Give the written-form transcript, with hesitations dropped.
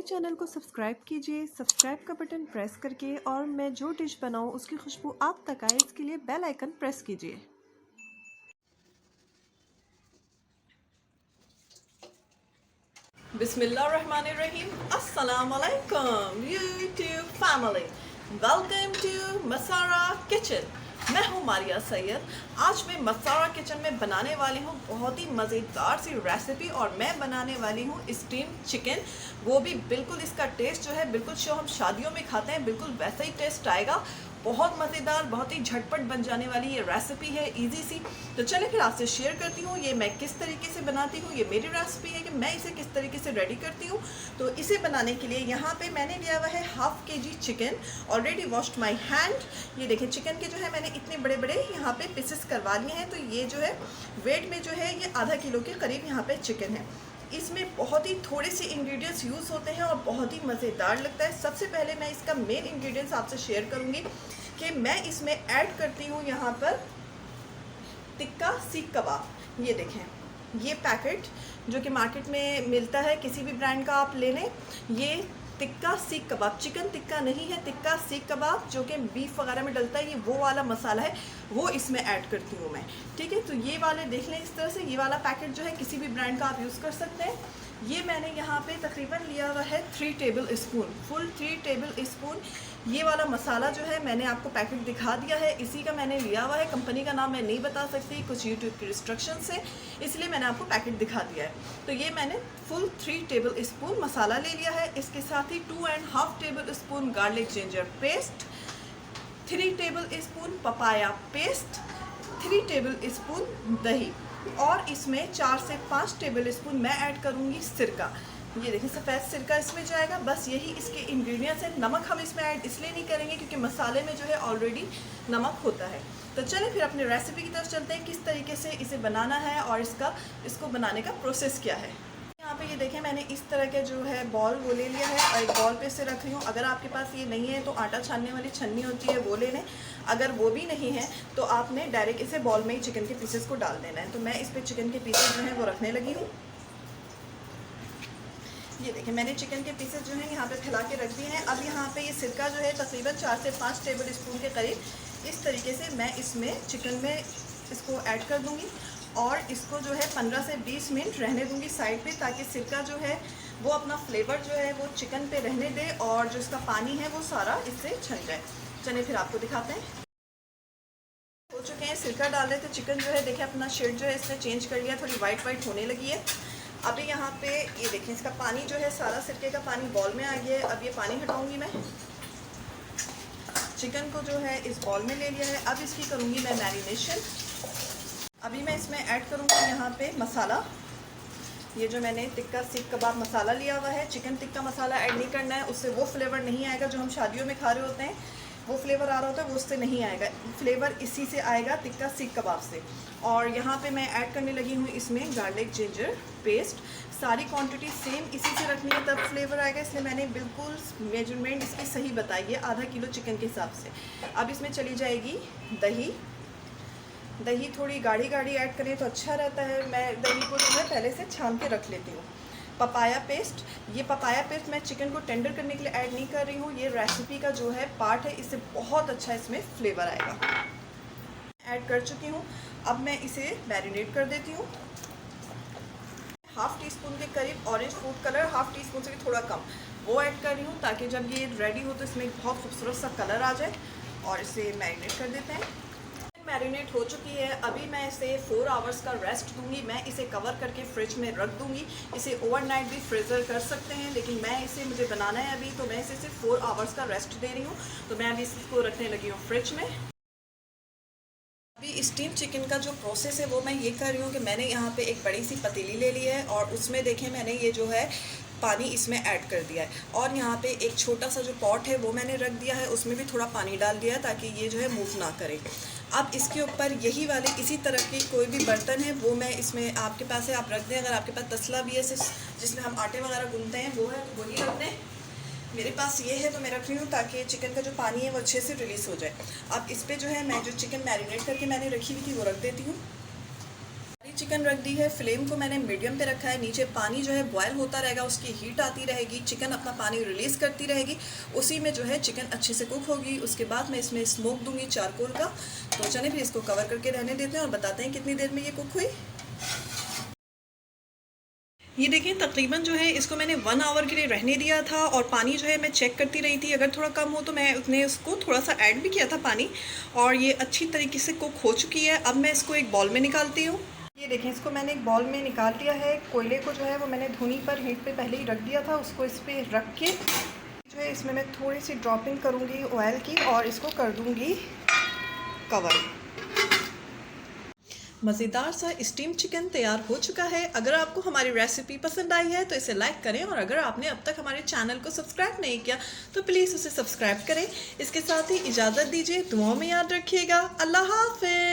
मेरे चैनल को सब्सक्राइब कीजिए, सब्सक्राइब का बटन प्रेस करके, और मैं जो डिश बनाऊं उसकी खुशबू आप तक आए इसके लिए बेल आइकन प्रेस कीजिए। Bismillahirrahmanirrahim. Assalamu alaikum YouTube family. Welcome to Masara Kitchen. मैं हूँ मारिया सैयद। आज मैं मसारा किचन में बनाने वाली हूँ बहुत ही मज़ेदार सी रेसिपी, और मैं बनाने वाली हूँ स्टीम चिकन। वो भी बिल्कुल इसका टेस्ट जो है बिल्कुल जो हम शादियों में खाते हैं बिल्कुल वैसा ही टेस्ट आएगा। बहुत मज़ेदार, बहुत ही झटपट बन जाने वाली ये रेसिपी है, इजी सी। तो चलिए फिर आपसे शेयर करती हूँ ये मैं किस तरीके से बनाती हूँ। ये मेरी रेसिपी है कि मैं इसे किस तरीके से रेडी करती हूँ। तो इसे बनाने के लिए यहाँ पे मैंने लिया हुआ है half kg chicken, already washed my hand. ये देखिए चिकन के जो है मैंने इतने बड़े बड़े यहाँ पे पीसेस करवा लिए हैं। तो ये जो है वेट में जो है ये आधा किलो के करीब यहाँ पे चिकन है। इसमें बहुत ही थोड़े से इंग्रेडिएंट्स यूज़ होते हैं और बहुत ही मज़ेदार लगता है। सबसे पहले मैं इसका मेन इंग्रेडिएंट्स आपसे शेयर करूंगी कि मैं इसमें ऐड करती हूँ यहाँ पर टिक्का सीख कबाब। ये देखें, ये पैकेट जो कि मार्केट में मिलता है किसी भी ब्रांड का आप ले लें, ये टिक्का सीख कबाब, चिकन टिक्का नहीं है, टिक्का सीख कबाब जो कि बीफ वगैरह में डलता है, ये वो वाला मसाला है, वो इसमें ऐड करती हूँ मैं। ठीक है, तो ये वाले देख लें इस तरह से, ये वाला पैकेट जो है किसी भी ब्रांड का आप यूज़ कर सकते हैं। ये मैंने यहाँ पे तकरीबन लिया हुआ है 3 table spoon, full 3 table spoon. ये वाला मसाला जो है मैंने आपको पैकेट दिखा दिया है, इसी का मैंने लिया हुआ है। कंपनी का नाम मैं नहीं बता सकती कुछ यूट्यूब की रिस्ट्रिक्शन से, इसलिए मैंने आपको पैकेट दिखा दिया है। तो ये मैंने फुल 3 टेबल स्पून मसाला ले लिया है। इसके साथ ही 2.5 table spoon garlic ginger paste, 3 table spoon papaya paste, 3 table spoon दही, और इसमें 4 से 5 टेबल स्पून मैं ऐड करूँगी सिरका। ये देखिए सफ़ेद सिरका इसमें जाएगा। बस यही इसके इंग्रेडिएंट्स हैं। नमक हम इसमें ऐड इसलिए नहीं करेंगे क्योंकि मसाले में जो है ऑलरेडी नमक होता है। तो चलिए फिर अपने रेसिपी की तरफ चलते हैं, किस तरीके से इसे बनाना है और इसको बनाने का प्रोसेस क्या है। यहाँ पे ये देखें मैंने इस तरह के जो है बॉल वो ले लिया है और एक बॉल पे से रख रही हूँ। अगर आपके पास ये नहीं है तो आटा छानने वाली छन्नी होती है वो ले लें। अगर वो भी नहीं है तो आपने डायरेक्ट इसे बॉल में ही चिकन के पीसेस को डाल देना है। तो मैं इस पर चिकन के पीसेस जो हैं वो रखने लगी हूँ। ये देखिए मैंने चिकन के पीसेस जो हैं यहाँ पे फैला के रख दिए हैं। अब यहाँ पे ये सिरका जो है तकरीबन 4 से 5 टेबल स्पून के करीब इस तरीके से मैं इसमें चिकन में इसको ऐड कर दूँगी, और इसको जो है 15 से 20 मिनट रहने दूंगी साइड पे, ताकि सिरका जो है वो अपना फ्लेवर जो है वो चिकन पे रहने दे और जो इसका पानी है वो सारा इससे छन जाए। चलिए फिर आपको दिखाते हैं। हो चुके हैं, सिरका डाल रहे थे, चिकन जो है देखिए अपना शेड जो है इसने चेंज कर लिया, थोड़ी वाइट वाइट होने लगी है। अभी यहाँ पे ये देखें इसका पानी जो है सारा सिरके का पानी बॉल में आ गया है। अब ये पानी हटाऊँगी मैं। चिकन को जो है इस बॉल में ले लिया है। अब इसकी करूँगी मैं मैरिनेशन। अभी मैं इसमें ऐड करूँगी यहाँ पे मसाला। ये जो मैंने टिक्का सीख कबाब मसाला लिया हुआ है, चिकन टिक्का मसाला ऐड नहीं करना है, उससे वो फ्लेवर नहीं आएगा जो हम शादियों में खा रहे होते हैं, वो फ्लेवर आ रहा होता है वो उससे नहीं आएगा। फ्लेवर इसी से आएगा, टिक्का सीख कबाब से। और यहाँ पे मैं ऐड करने लगी हूँ इसमें गार्लिक जिंजर पेस्ट। सारी क्वांटिटी सेम इसी से रखनी है तब फ्लेवर आएगा, इसलिए मैंने बिल्कुल मेजरमेंट इसकी सही बताई है, आधा किलो चिकन के हिसाब से। अब इसमें चली जाएगी दही। दही थोड़ी गाढ़ी गाढ़ी ऐड करें तो अच्छा रहता है। मैं दही को जो है पहले से छान के रख लेती हूँ। पपाया पेस्ट, ये पपाया पेस्ट मैं चिकन को टेंडर करने के लिए ऐड नहीं कर रही हूँ, ये रेसिपी का जो है पार्ट है, इससे बहुत अच्छा इसमें फ्लेवर आएगा। ऐड कर चुकी हूँ। अब मैं इसे मैरिनेट कर देती हूँ। हाफ टी स्पून के करीब orange food colour, half tea spoon से भी थोड़ा कम, वो ऐड कर रही हूँ ताकि जब ये रेडी हो तो इसमें बहुत खूबसूरत सा कलर आ जाए। और इसे मैरिनेट कर देते हैं। मैरिनेट हो चुकी है। अभी मैं इसे 4 आवर्स का रेस्ट दूंगी। मैं इसे कवर करके फ्रिज में रख दूंगी। इसे ओवरनाइट भी फ्रीज़र कर सकते हैं, लेकिन मुझे बनाना है अभी, तो मैं इसे सिर्फ 4 आवर्स का रेस्ट दे रही हूँ। तो मैं अभी इसको रखने लगी हूँ फ्रिज में। अभी स्टीम चिकन का जो प्रोसेस है वो मैं ये कर रही हूँ कि मैंने यहाँ पे एक बड़ी सी पतीली ले ली है और उसमें देखें मैंने ये जो है पानी इसमें ऐड कर दिया है, और यहाँ पे एक छोटा सा जो पॉट है वो मैंने रख दिया है, उसमें भी थोड़ा पानी डाल दिया है ताकि ये जो है मूव ना करे। अब इसके ऊपर यही वाले इसी तरह की कोई भी बर्तन है वो मैं इसमें आपके पास है आप रख दें। अगर आपके पास तसला भी है जिसमें हम आटे वगैरह गूंथते हैं वो है तो वही रख दें। मेरे पास ये है तो मैं रख रही हूँ ताकि चिकन का जो पानी है वो अच्छे से रिलीज़ हो जाए। अब इस पर जो है मैं जो चिकन मैरिनेट करके मैंने रखी हुई थी वो रख देती हूँ। चिकन रख दी है, फ्लेम को मैंने मीडियम पे रखा है। नीचे पानी जो है बॉयल होता रहेगा, उसकी हीट आती रहेगी, चिकन अपना पानी रिलीज़ करती रहेगी, उसी में जो है चिकन अच्छे से कुक होगी। उसके बाद मैं इसमें स्मोक दूंगी चारकोल का। तो चलिए फिर इसको कवर करके रहने देते हैं और बताते हैं कितनी देर में ये कुक हुई। ये देखें तकरीबन जो है इसको मैंने 1 आवर के लिए रहने दिया था और पानी जो है मैं चेक करती रही थी, अगर थोड़ा कम हो तो मैं उतने उसको थोड़ा सा ऐड भी किया था पानी। और ये अच्छी तरीके से कुक हो चुकी है। अब मैं इसको एक बाउल में निकालती हूँ। ये देखें इसको मैंने एक बाउल में निकाल लिया है। कोयले को जो है वो मैंने धुनी पर हीट पे पहले ही रख दिया था, उसको इस पर रख के जो है इसमें मैं थोड़ी सी ड्रॉपिंग करूँगी ऑयल की और इसको कर दूँगी कवर। मज़ेदार सा स्टीम चिकन तैयार हो चुका है। अगर आपको हमारी रेसिपी पसंद आई है तो इसे लाइक करें और अगर आपने अब तक हमारे चैनल को सब्सक्राइब नहीं किया तो प्लीज़ उसे सब्सक्राइब करें। इसके साथ ही इजाज़त दीजिए, दुआओं में याद रखिएगा। अल्लाह हाफ़िज़।